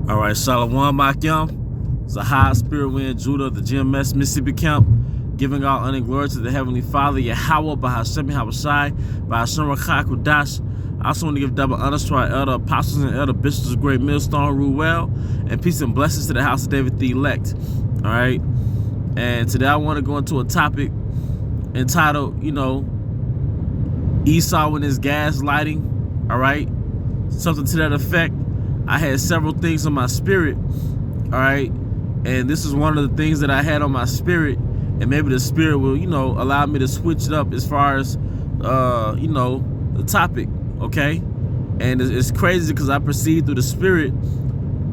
All right, Shalom Makyam. It's a high spirit wind, Judah of the GMS Mississippi camp, giving all honor and glory to the Heavenly Father, Yahweh, Bahashem, Yahushai, Bahashem Rakha Kudash. I also want to give double honors to our elder apostles and elder bishops of Great Millstone, rule well, and peace and blessings to the house of David the elect. All right, and today I want to go into a topic entitled, Esau and his gaslighting. All right, something to that effect. I had several things on my spirit, all right, and this is one of the things that I had on my spirit, and maybe the spirit will, allow me to switch it up as far as, the topic, okay? And it's crazy because I perceive through the spirit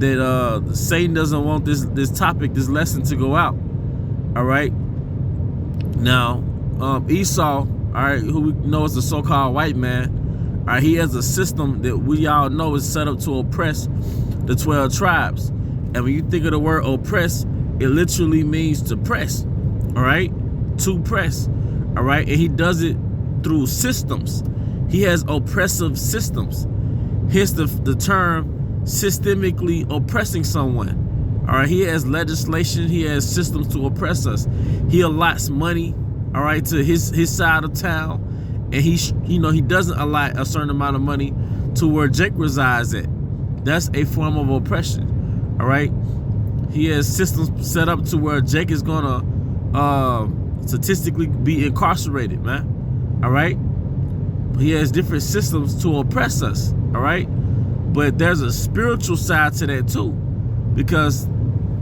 that Satan doesn't want this topic, this lesson to go out, all right? Now, Esau, all right, who we know is the so-called white man, all right, he has a system that we all know is set up to oppress the 12 tribes. And when you think of the word oppress, it literally means to press, all right? To press, all right? And he does it through systems. He has oppressive systems. Hence the term systemically oppressing someone, all right? He has legislation. He has systems to oppress us. He allots money, all right, to his side of town. And he doesn't allot a certain amount of money to where Jake resides at. That's a form of oppression, all right? He has systems set up to where Jake is gonna statistically be incarcerated, man, all right? He has different systems to oppress us, all right? But there's a spiritual side to that too, because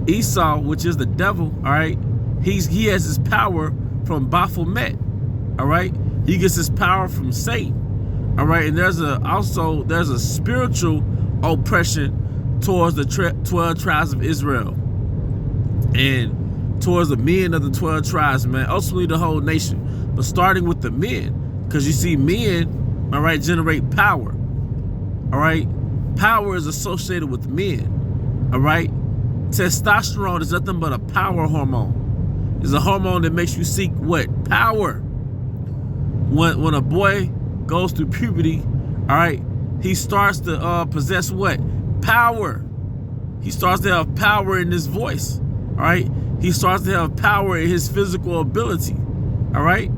Esau, which is the devil, all right, he has his power from Baphomet, all right? He gets his power from Satan, all right? And there's a spiritual oppression towards the 12 tribes of Israel and towards the men of the 12 tribes, man, ultimately the whole nation, but starting with the men, because you see men, all right, generate power, all right? Power is associated with men, all right? Testosterone is nothing but a power hormone. It's a hormone that makes you seek what? Power. When a boy goes through puberty, all right, he starts to possess what? Power. He starts to have power in his voice, all right? He starts to have power in his physical ability, all right?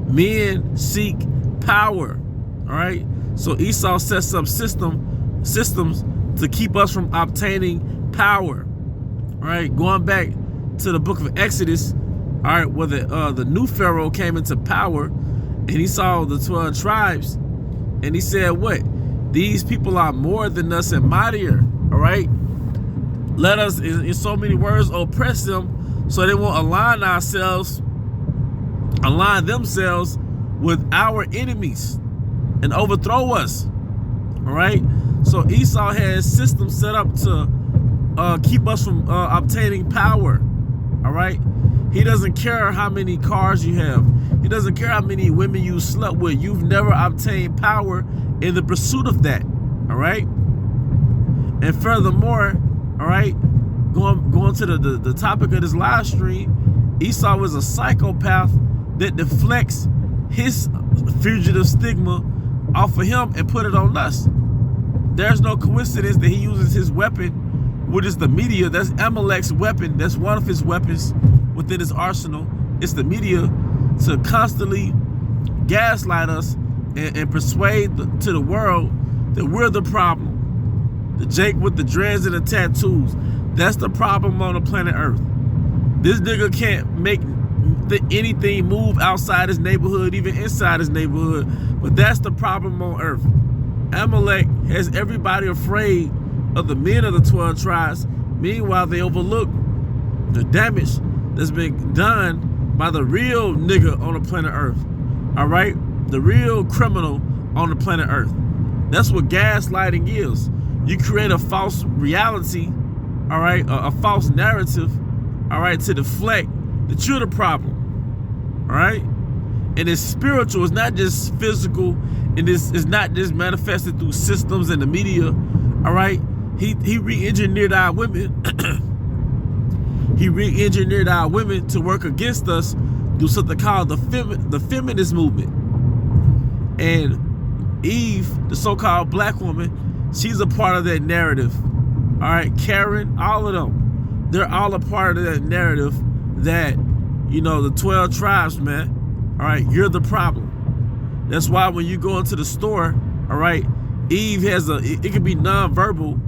Men seek power, all right? So Esau sets up systems to keep us from obtaining power, all right? Going back to the book of Exodus, all right, where the new Pharaoh came into power, and he saw the 12 tribes, and he said, what? These people are more than us and mightier, all right? Let us, in so many words, oppress them so they won't align themselves with our enemies and overthrow us, all right? So Esau has systems set up to keep us from obtaining power, all right? He doesn't care how many cars you have. He doesn't care how many women you slept with. You've never obtained power in the pursuit of that, all right? And furthermore, all right, going to the topic of this live stream, Esau is a psychopath that deflects his fugitive stigma off of him and put it on us. There's no coincidence that he uses his weapon, which is the media. That's Amalek's weapon. That's one of his weapons within his arsenal. It's the media, to constantly gaslight us and persuade to the world that we're the problem. The Jake with the dreads and the tattoos, that's the problem on the planet Earth. This nigga can't make anything move outside his neighborhood, even inside his neighborhood, but that's the problem on Earth. Amalek has everybody afraid of the men of the 12 tribes. Meanwhile, they overlook the damage that's been done by the real nigga on the planet Earth, all right? The real criminal on the planet Earth. That's what gaslighting is. You create a false reality, all right, a false narrative, all right, to deflect that you're the problem, all right? And it's spiritual. It's not just physical, and it's not just manifested through systems and the media, all right? He re-engineered our women. He re-engineered our women to work against us through something called the feminist movement. And Eve, the so-called black woman, she's a part of that narrative, all right, Karen, all of them. They're all a part of that narrative that, you know, the 12 tribes, man, all right, you're the problem. That's why when you go into the store, all right, Eve has it can be non-verbal,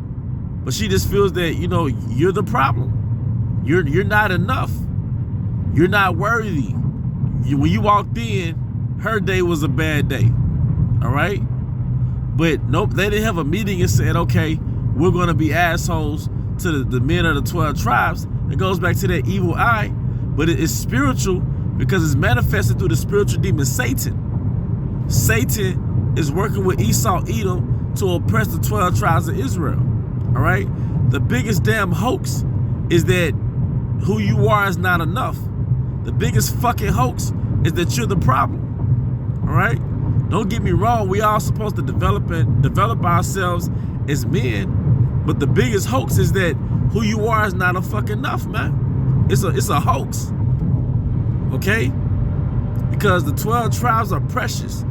but she just feels that, you know, you're the problem. You're not enough. You're not worthy. When you walked in, her day was a bad day. All right? But nope, they didn't have a meeting and said, okay, we're going to be assholes to the men of the 12 tribes. It goes back to that evil eye, but it's spiritual because it's manifested through the spiritual demon Satan. Satan is working with Esau, Edom to oppress the 12 tribes of Israel. All right? The biggest damn hoax is that who you are is not enough. The biggest fucking hoax is that you're the problem. All right? Don't get me wrong. We all supposed to develop ourselves as men, but the biggest hoax is that who you are is not a fucking enough, man. It's a hoax. Okay? Because the 12 tribes are precious.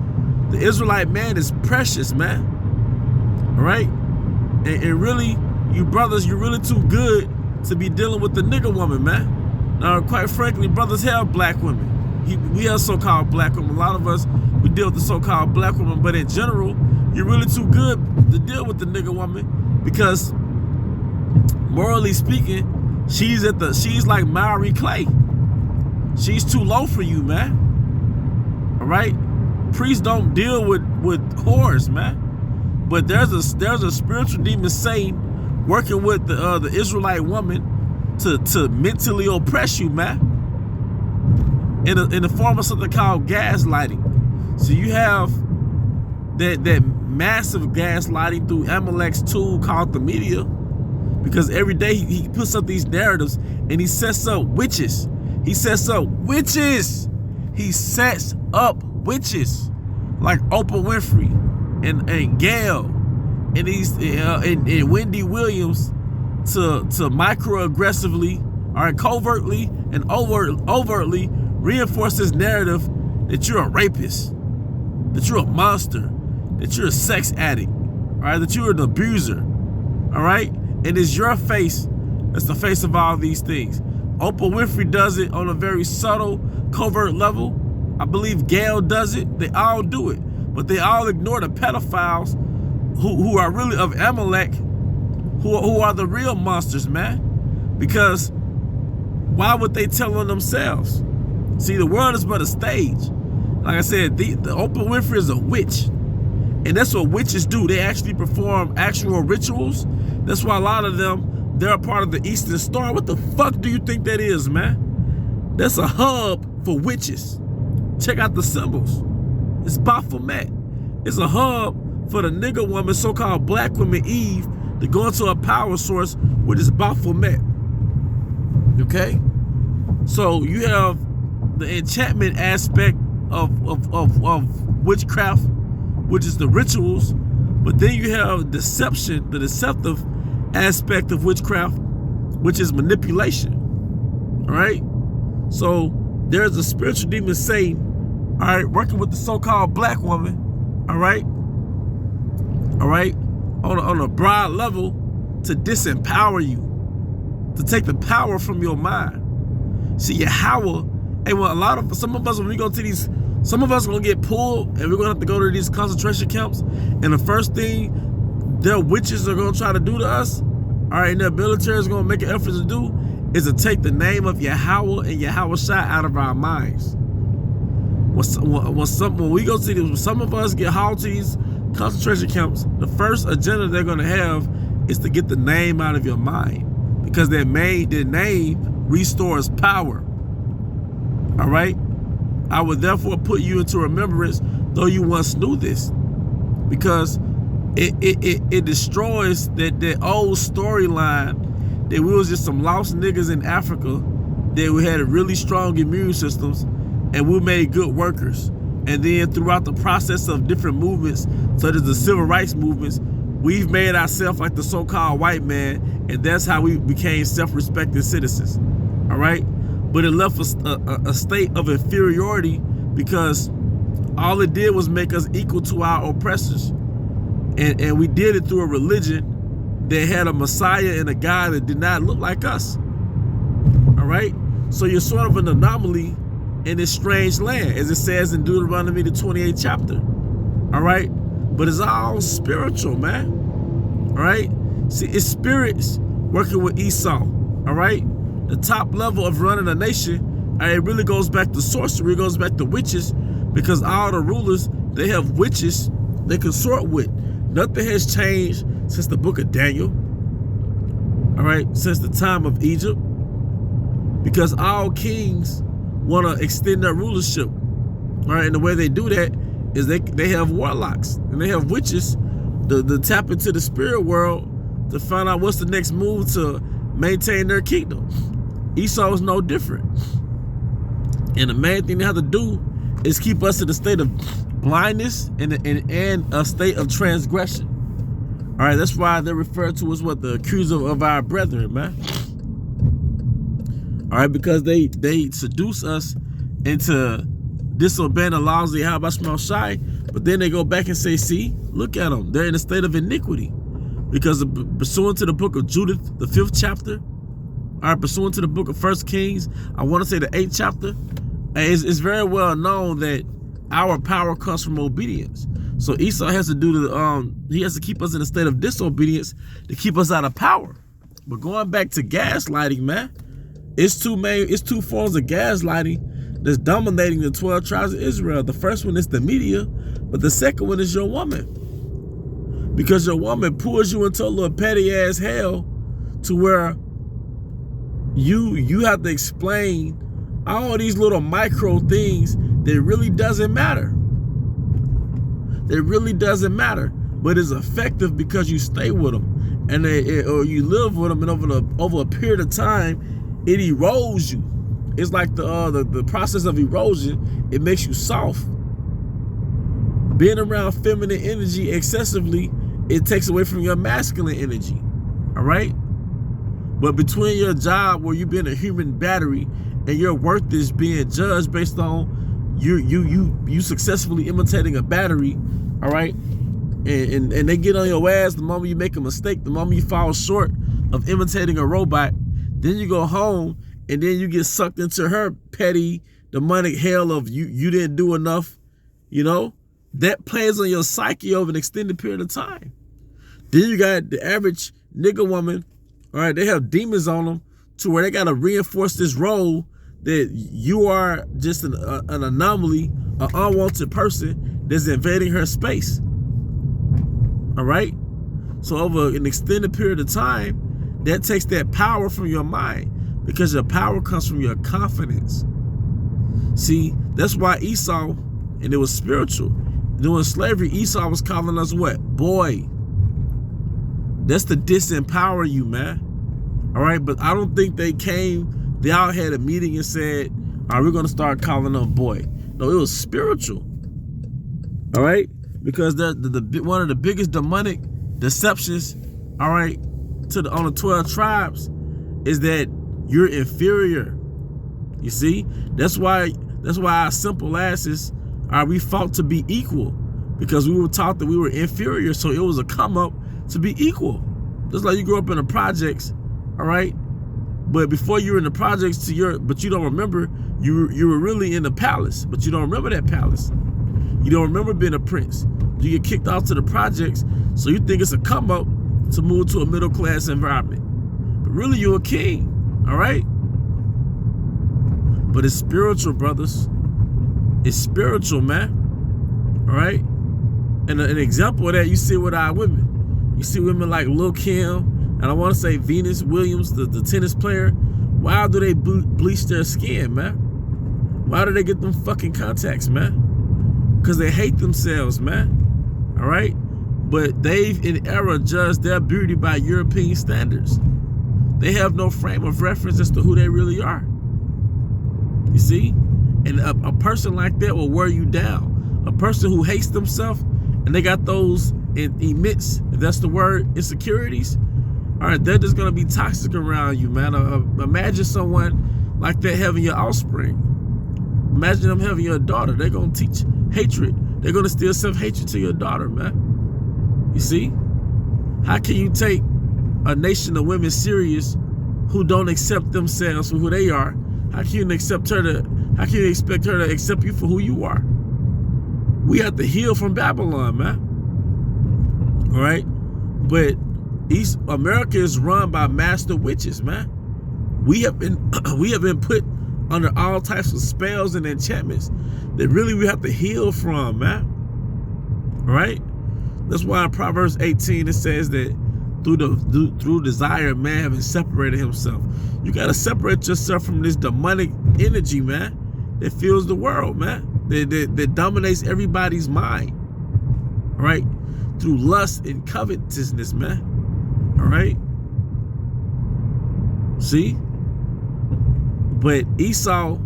The Israelite man is precious, man. All right? And really, you brothers, you're really too good to be dealing with the nigga woman, man. Now, quite frankly, brothers have black women. We have so-called black women. A lot of us, we deal with the so-called black woman, but in general, you're really too good to deal with the nigga woman because, morally speaking, she's like Maori clay. She's too low for you, man. All right? Priests don't deal with whores, man. But there's a spiritual demon Satan working with the Israelite woman to mentally oppress you, man. In the form of something called gaslighting. So you have that massive gaslighting through Amalek's tool called the media, because every day he puts up these narratives and he sets up witches. He sets up witches. He sets up witches like Oprah Winfrey and Gail and these and Wendy Williams to microaggressively or covertly and overtly reinforce this narrative that you're a rapist, that you're a monster, that you're a sex addict, all right, that you're an abuser, all right? And it's your face that's the face of all these things. Oprah Winfrey does it on a very subtle, covert level. I believe Gail does it. They all do it. But they all ignore the pedophiles who are really of Amalek, who are the real monsters, man. Because why would they tell on themselves? See, the world is but a stage. Like I said, the Oprah Winfrey is a witch. And that's what witches do. They actually perform actual rituals. That's why a lot of them, they're a part of the Eastern Star. What the fuck do you think that is, man? That's a hub for witches. Check out the symbols. It's Baphomet. It's a hub for the nigger woman, so-called black woman Eve, to go into a power source with this Baphomet. Okay? So you have the enchantment aspect of witchcraft, which is the rituals, but then you have deception, the deceptive aspect of witchcraft, which is manipulation. All right? So there's a spiritual demon Satan, all right, working with the so-called black woman, all right, on a broad level to disempower you, to take the power from your mind. See, Yahweh, and when some of us, when we go to these, some of us are gonna get pulled, and we're gonna have to go to these concentration camps, and the first thing their witches are gonna try to do to us, all right, and their military is gonna make an effort to do, is to take the name of Yahweh and Yahweh Shai out of our minds. When we go to these, some of us get hauled to these concentration camps, the first agenda they're gonna have is to get the name out of your mind, because their name restores power. All right? I would therefore put you into remembrance, though you once knew this, because it destroys that old storyline that we was just some lost niggas in Africa, that we had really strong immune systems and we made good workers. And then throughout the process of different movements, such as the civil rights movements, we've made ourselves like the so-called white man, and that's how we became self-respecting citizens. All right? But it left us a state of inferiority, because all it did was make us equal to our oppressors. And we did it through a religion that had a Messiah and a guy that did not look like us. All right? So you're sort of an anomaly in this strange land, as it says in Deuteronomy, the 28th chapter. All right? But it's all spiritual, man. All right? See, it's spirits working with Esau. All right? The top level of running a nation, it really goes back to sorcery. It goes back to witches, because all the rulers, they have witches they consort with. Nothing has changed since the book of Daniel. All right? Since the time of Egypt. Because all kings want to extend their rulership. All right? And the way they do that is they have warlocks and they have witches to tap into the spirit world to find out what's the next move to maintain their kingdom. Esau is no different. And the main thing they have to do is keep us in a state of blindness and a state of transgression. All right, that's why they're referred to as what? The accuser of our brethren, man. All right, because they seduce us into disobeying the laws of Yahweh Shema Shai, but then they go back and say, see, look at them. They're in a state of iniquity. Because pursuant to the book of Judith, the 5th chapter, all right, pursuant to the book of 1 Kings, I want to say the 8th chapter, it's very well known that our power comes from obedience. So Esau has to do he has to keep us in a state of disobedience to keep us out of power. But going back to gaslighting, man, it's two forms of gaslighting that's dominating the 12 tribes of Israel. The first one is the media, but the second one is your woman. Because your woman pulls you into a little petty ass hell to where you have to explain all these little micro things that really doesn't matter. It really doesn't matter, but it's effective because you stay with them, and or you live with them, and over a period of time, it erodes you. It's like the process of erosion. It makes you soft. Being around feminine energy excessively, it takes away from your masculine energy. All right. But between your job where you've been a human battery and your worth is being judged based on you successfully imitating a battery, all right, and they get on your ass the moment you make a mistake, the moment you fall short of imitating a robot, then you go home and then you get sucked into her petty demonic hell of you didn't do enough. You know, that plays on your psyche over an extended period of time. Then you got the average nigga woman. All right, they have demons on them to where they got to reinforce this role that you are just an anomaly, an unwanted person that's invading her space. All right? So over an extended period of time, that takes that power from your mind, because your power comes from your confidence. See, that's why Esau, and it was spiritual. During slavery, Esau was calling us what? Boy. That's to disempower you, man. All right, but I don't think they all had a meeting and said, all right, we're going to start calling them boy. No, it was spiritual. All right, because one of the biggest demonic deceptions, all right, on the 12 tribes is that you're inferior. You see, that's why our simple asses we fought to be equal, because we were taught that we were inferior. So it was a come up to be equal. Just like you grew up in the projects, all right? But before you were in the projects but you don't remember, you were really in the palace, but you don't remember that palace. You don't remember being a prince. You get kicked out to the projects, so you think it's a come up to move to a middle class environment. But really you're a king, all right? But it's spiritual, brothers. It's spiritual, man. All right? And an example of that you see with our women. You see women like Lil' Kim, and I want to say Venus Williams, the tennis player. Why do they bleach their skin, man? Why do they get them fucking contacts, man? Because they hate themselves, man. All right? But they've in error judged their beauty by European standards. They have no frame of reference as to who they really are. You see? And a person like that will wear you down. A person who hates themselves and they got those emits, if that's the word, insecurities, all right, they're just going to be toxic around you, man. Imagine someone like that having your offspring. Imagine them having your daughter. They're going to teach hatred. They're going to steal self-hatred to your daughter, man. You see? How can you take a nation of women serious who don't accept themselves for who they are? How can you expect her to accept you for who you are? We have to heal from Babylon, man. All right? But East America is run by master witches, man. We have been put under all types of spells and enchantments that really we have to heal from, man. All right? That's why in Proverbs 18 it says that through desire, man having separated himself. You got to separate yourself from this demonic energy, man, that fills the world, man, that dominates everybody's mind, all right, through lust and covetousness, man, all right? See? But Esau,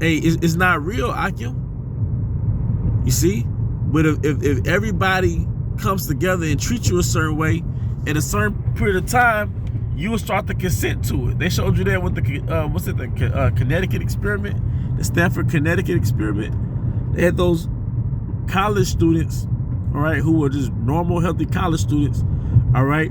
hey, it's not real, Akim. You see? But if everybody comes together and treats you a certain way, in a certain period of time, you will start to consent to it. They showed you that with the Connecticut experiment, the Stanford Connecticut experiment. They had those college students, all right, who were just normal, healthy college students, all right.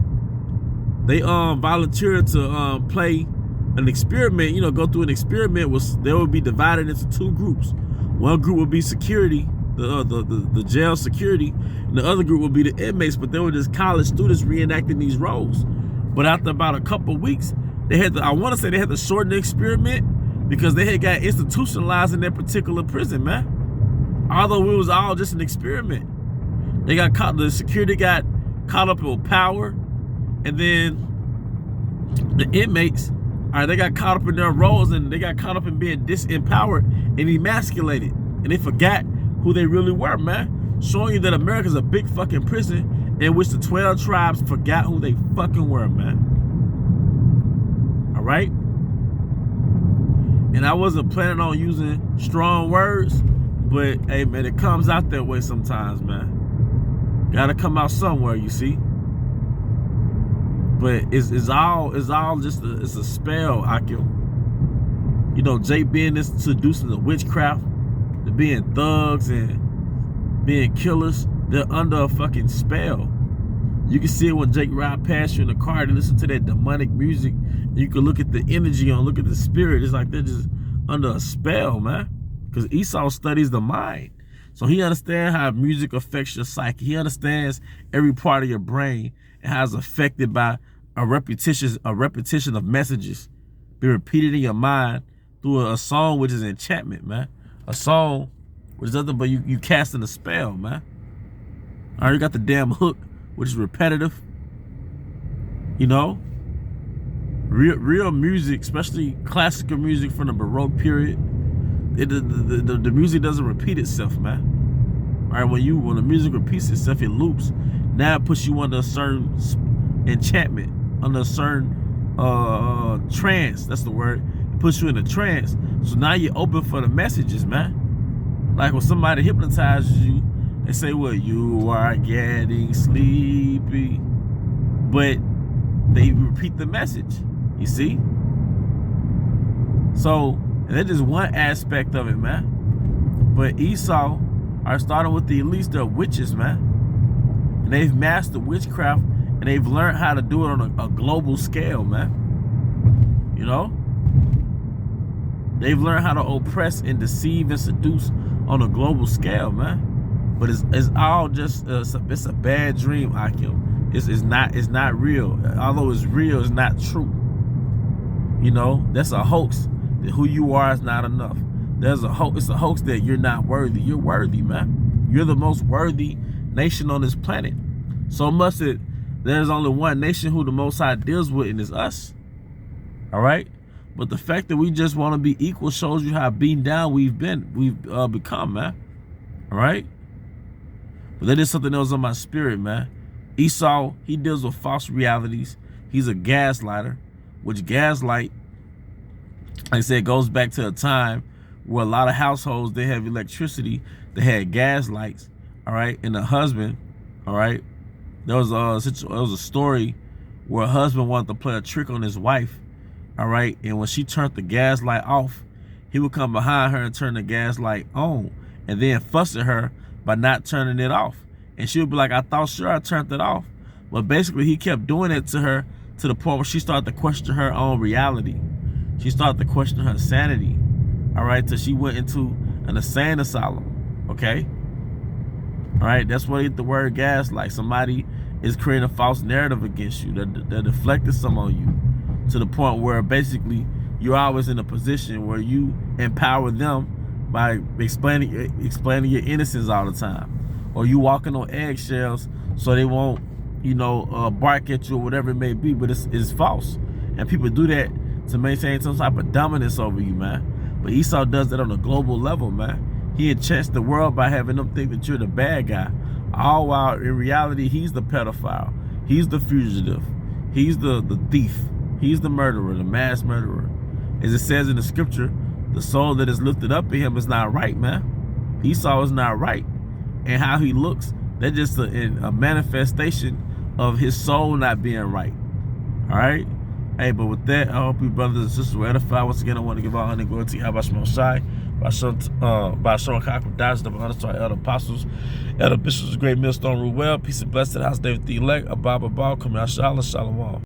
They volunteered to play an experiment, you know, go through an experiment. They would be divided into two groups. One group would be security, the jail security, and the other group would be the inmates, but they were just college students reenacting these roles. But after about a couple of weeks, they had to, I want to say they had to shorten the experiment because they had got institutionalized in that particular prison, man. Although it was all just an experiment. They got caught, the security got caught up with power, and then the inmates, all right, they got caught up in their roles and they got caught up in being disempowered and emasculated. And they forgot who they really were, man. Showing you that America's a big fucking prison in which the 12 tribes forgot who they fucking were, man. All right? And I wasn't planning on using strong words, but hey, man, it comes out that way sometimes, man. Gotta come out somewhere, you see. But it's all just it's a spell, Akim. You know, Jay being this seducing the witchcraft, the being thugs and being killers, they're under a fucking spell. You can see it when Jake ride past you in the car and listen to that demonic music. You can look at the energy on, look at the spirit. It's like they're just under a spell, man. Because Esau studies the mind. So he understands how music affects your psyche. He understands every part of your brain and how it's affected by a repetition of messages be repeated in your mind through a song, which is enchantment, man. A song which is nothing but you casting a spell, man. All right, you got the damn hook, which is repetitive. You know, real music, especially classical music from the Baroque period. The music doesn't repeat itself, man. All right, when the music repeats itself, it loops. Now it puts you under a certain enchantment, under a certain trance. That's the word. It puts you in a trance. So now you're open for the messages, man. Like when somebody hypnotizes you, they say, well, you are getting sleepy. But they repeat the message, you see? So, and that's just one aspect of it, man. But Esau are starting with the elites, they're witches, man. And they've mastered witchcraft and they've learned how to do it on a global scale, man. You know? They've learned how to oppress and deceive and seduce on a global scale, man. But it's all just it's a bad dream, Akim. It's not real. Although it's real, it's not true. You know, that's a hoax. That who you are is not enough. There's a hoax. It's a hoax that you're not worthy. You're worthy, man. You're the most worthy nation on this planet. So much that there's only one nation who the Most High deals with, and it's us. All right. But the fact that we just want to be equal shows you how beaten down we've become, man. All right. But that is something else on my spirit, man. Esau, he deals with false realities. He's a gaslighter, which gaslight, like I said, goes back to a time where a lot of households, they have electricity, they had gas lights, all right? And the husband, all right, there was a story where a husband wanted to play a trick on his wife, all right? And when she turned the gas light off, he would come behind her and turn the gas light on and then fuss at her by not turning it off. And she would be like, I thought sure I turned it off. But basically he kept doing it to her to the point where she started to question her own reality. She started to question her sanity. All right, till she went into an insane asylum. Okay. All right, that's where the word gaslight. Somebody is creating a false narrative against you. They're deflecting some on you to the point where basically you're always in a position where you empower them by explaining your innocence all the time, or you walking on eggshells so they won't, bark at you or whatever it may be. But it's false, and people do that to maintain some type of dominance over you, man. But Esau does that on a global level, man. He enchants the world by having them think that you're the bad guy, all while in reality he's the pedophile, he's the fugitive, he's the thief, he's the murderer, the mass murderer. As it says in the scripture, the soul that is lifted up in him is not right, man. Esau is not right. And how he looks, that's just a manifestation of his soul not being right. All right? Hey, but with that, I hope you brothers and sisters were edified. Once again, I want to give all honor and glory to Yahweh Shai, by showing conquer dodged of honor to our elder apostles, elder bishops, great millstone rule well, peace and blessing, house David the elect, Abba, coming out, Shalom.